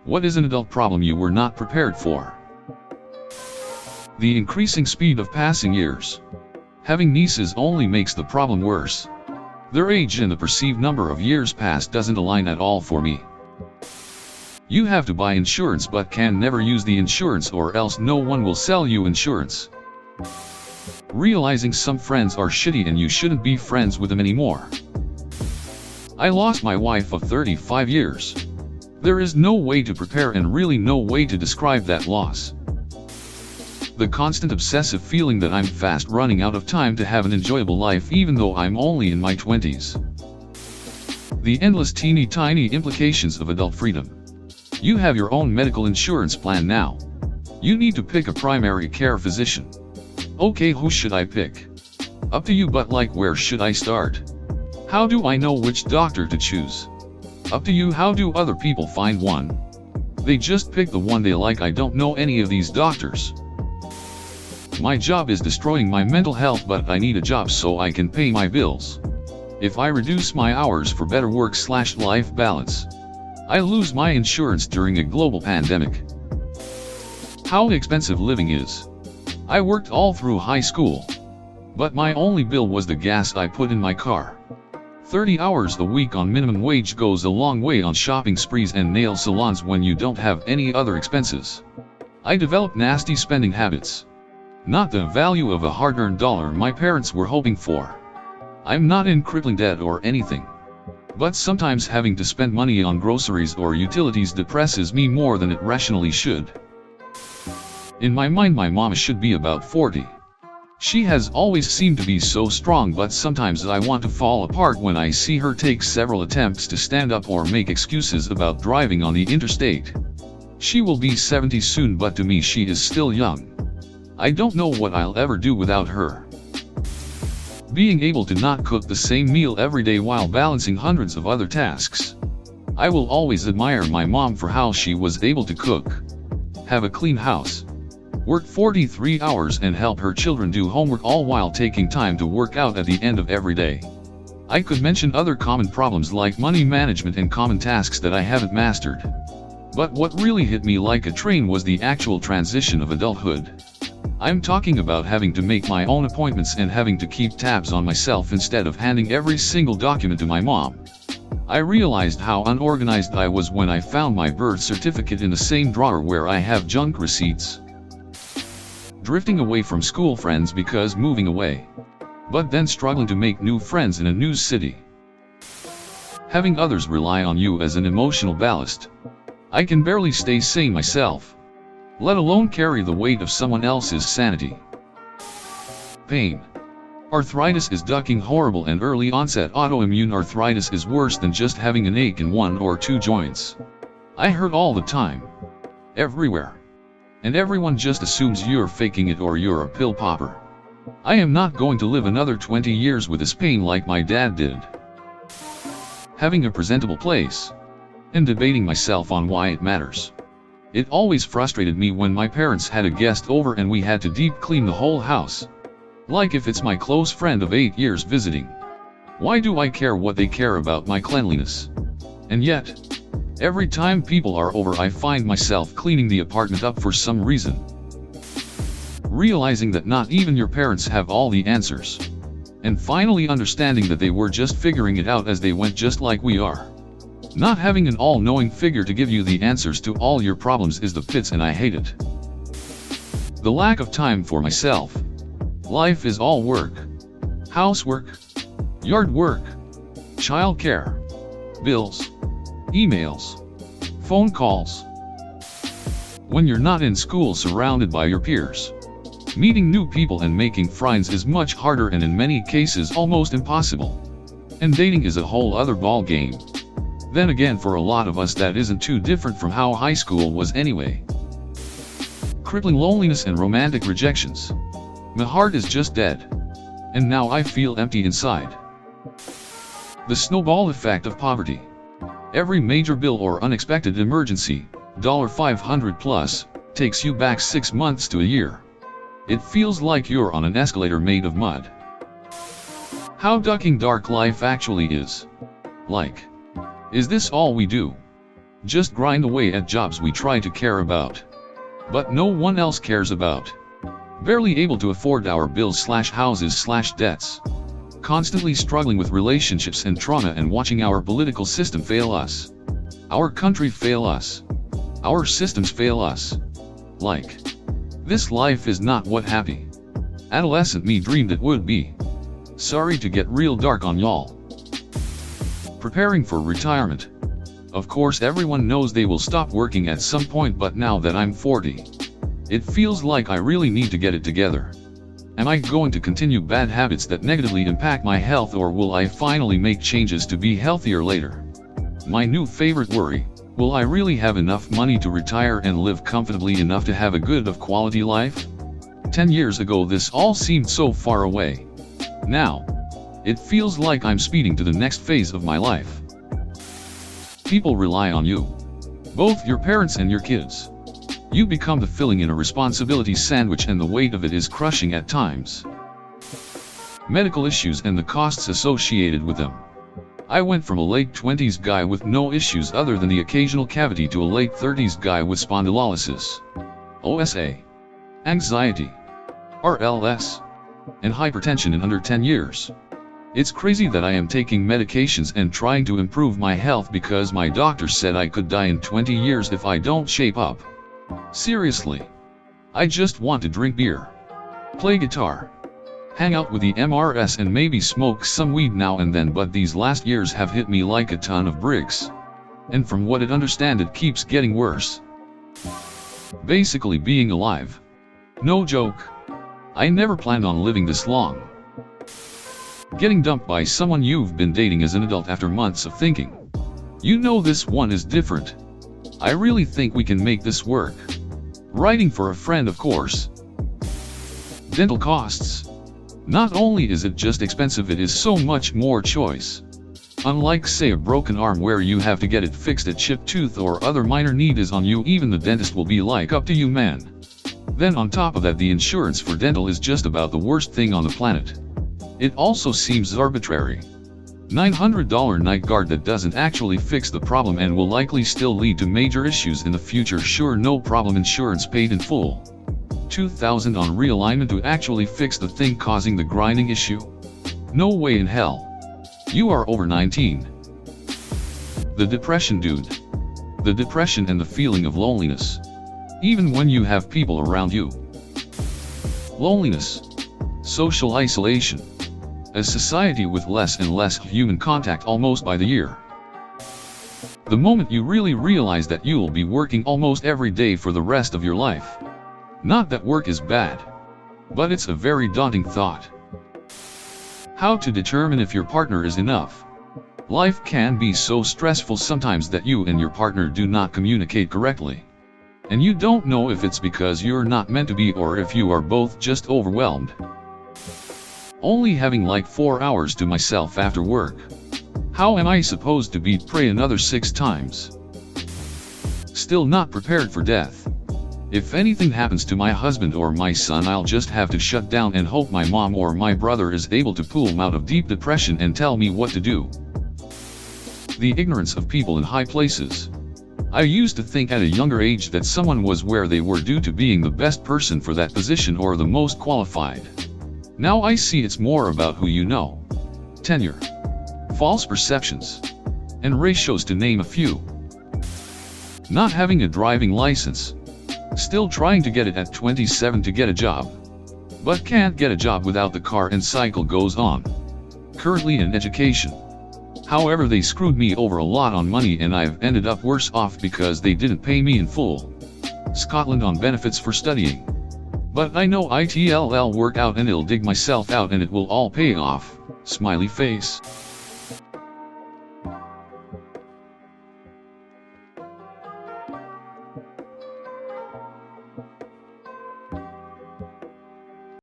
What is an adult problem you were not prepared for? The increasing speed of passing years. Having nieces only makes the problem worse. Their age and the perceived number of years passed doesn't align at all for me. You have to buy insurance but can never use the insurance, or else no one will sell you insurance. Realizing some friends are shitty and you shouldn't be friends with them anymore. I lost my wife of 35 years. There is no way to prepare and really no way to describe that loss. The constant obsessive feeling that I'm fast running out of time to have an enjoyable life even though I'm only in my 20s. The endless teeny tiny implications of adult freedom. You have your own medical insurance plan now. You need to pick a primary care physician. Okay, who should I pick? Up to you, but like, where should I start? How do I know which doctor to choose? Up to you. How do other people find one? They just pick the one they like. I don't know any of these doctors. My job is destroying my mental health, but I need a job so I can pay my bills. If I reduce my hours for better work/life balance, I lose my insurance during a global pandemic. How expensive living is. I worked all through high school, but my only bill was the gas I put in my car. 30 hours a week on minimum wage goes a long way on shopping sprees and nail salons when you don't have any other expenses. I developed nasty spending habits. Not the value of a hard-earned dollar my parents were hoping for. I'm not in crippling debt or anything. But sometimes having to spend money on groceries or utilities depresses me more than it rationally should. In my mind, my mom should be about 40. She has always seemed to be so strong, but sometimes I want to fall apart when I see her take several attempts to stand up or make excuses about driving on the interstate. She will be 70 soon, but to me she is still young. I don't know what I'll ever do without her. Being able to not cook the same meal every day while balancing hundreds of other tasks. I will always admire my mom for how she was able to cook, have a clean house, work 43 hours and help her children do homework, all while taking time to work out at the end of every day. I could mention other common problems like money management and common tasks that I haven't mastered. But what really hit me like a train was the actual transition of adulthood. I'm talking about having to make my own appointments and having to keep tabs on myself instead of handing every single document to my mom. I realized how unorganized I was when I found my birth certificate in the same drawer where I have junk receipts. Drifting away from school friends because moving away, but then struggling to make new friends in a new city. Having others rely on you as an emotional ballast. I can barely stay sane myself, let alone carry the weight of someone else's sanity. Pain. Arthritis is ducking horrible, and early onset autoimmune arthritis is worse than just having an ache in one or two joints. I hurt all the time. Everywhere. And everyone just assumes you're faking it or you're a pill popper. I am not going to live another 20 years with this pain like my dad did. Having a presentable place. And debating myself on why it matters. It always frustrated me when my parents had a guest over and we had to deep clean the whole house. Like if it's my close friend of 8 years visiting. Why do I care what they care about my cleanliness? And yet, every time people are over I find myself cleaning the apartment up for some reason. Realizing that not even your parents have all the answers. And finally understanding that they were just figuring it out as they went, just like we are. Not having an all-knowing figure to give you the answers to all your problems is the pits, and I hate it. The lack of time for myself. Life is all work. Housework. Yard work. Childcare. Bills. Emails. Phone calls. When you're not in school surrounded by your peers. Meeting new people and making friends is much harder and in many cases almost impossible. And dating is a whole other ball game. Then again, for a lot of us that isn't too different from how high school was anyway. Crippling loneliness and romantic rejections. My heart is just dead. And now I feel empty inside. The snowball effect of poverty. Every major bill or unexpected emergency, $500 plus, takes you back 6 months to a year. It feels like you're on an escalator made of mud. How ducking dark life actually is. Like, is this all we do? Just grind away at jobs we try to care about, but no one else cares about. Barely able to afford our bills/houses/debts. Constantly struggling with relationships and trauma and watching our political system fail us. Our country fail us. Our systems fail us. Like, this life is not what happy adolescent me dreamed it would be. Sorry to get real dark on y'all. Preparing for retirement. Of course everyone knows they will stop working at some point, but now that I'm 40, it feels like I really need to get it together. Am I going to continue bad habits that negatively impact my health, or will I finally make changes to be healthier later? My new favorite worry, will I really have enough money to retire and live comfortably enough to have a good of quality life? 10 years ago this all seemed so far away. Now, it feels like I'm speeding to the next phase of my life. People rely on you. Both your parents and your kids. You become the filling in a responsibility sandwich, and the weight of it is crushing at times. Medical issues and the costs associated with them. I went from a late 20s guy with no issues other than the occasional cavity to a late 30s guy with spondylolysis, OSA, anxiety, RLS, and hypertension in under 10 years. It's crazy that I am taking medications and trying to improve my health because my doctor said I could die in 20 years if I don't shape up. Seriously. I just want to drink beer, play guitar, hang out with the MRS, and maybe smoke some weed now and then, but these last years have hit me like a ton of bricks. And from what I understand it keeps getting worse. Basically being alive. No joke. I never planned on living this long. Getting dumped by someone you've been dating as an adult after months of thinking, you know, this one is different. I really think we can make this work. Writing for a friend, of course. Dental costs. Not only is it just expensive, it is so much more choice. Unlike say a broken arm where you have to get it fixed, a chipped tooth or other minor need is on you, even the dentist will be like, up to you man. Then on top of that, the insurance for dental is just about the worst thing on the planet. It also seems arbitrary. $900 night guard that doesn't actually fix the problem and will likely still lead to major issues in the future. Sure, no problem, insurance paid in full. $2,000 on realignment to actually fix the thing causing the grinding issue? No way in hell. You are over 19. The depression, dude. The depression and the feeling of loneliness. Even when you have people around you. Loneliness. Social isolation. A society with less and less human contact almost by the year. The moment you really realize that you'll be working almost every day for the rest of your life. Not that work is bad, but it's a very daunting thought. How to determine if your partner is enough. Life can be so stressful sometimes that you and your partner do not communicate correctly. And you don't know if it's because you're not meant to be or if you are both just overwhelmed. Only having like 4 hours to myself after work. How am I supposed to pray another 6 times? Still not prepared for death. If anything happens to my husband or my son, I'll just have to shut down and hope my mom or my brother is able to pull me out of deep depression and tell me what to do. The ignorance of people in high places. I used to think at a younger age that someone was where they were due to being the best person for that position or the most qualified. Now I see it's more about who you know. Tenure. False perceptions. And ratios, to name a few. Not having a driving license. Still trying to get it at 27 to get a job. But can't get a job without the car, and cycle goes on. Currently in education. However, they screwed me over a lot on money and I've ended up worse off because they didn't pay me in full. Scotland on benefits for studying. But I know it'll work out and I'll dig myself out and it will all pay off. Smiley face.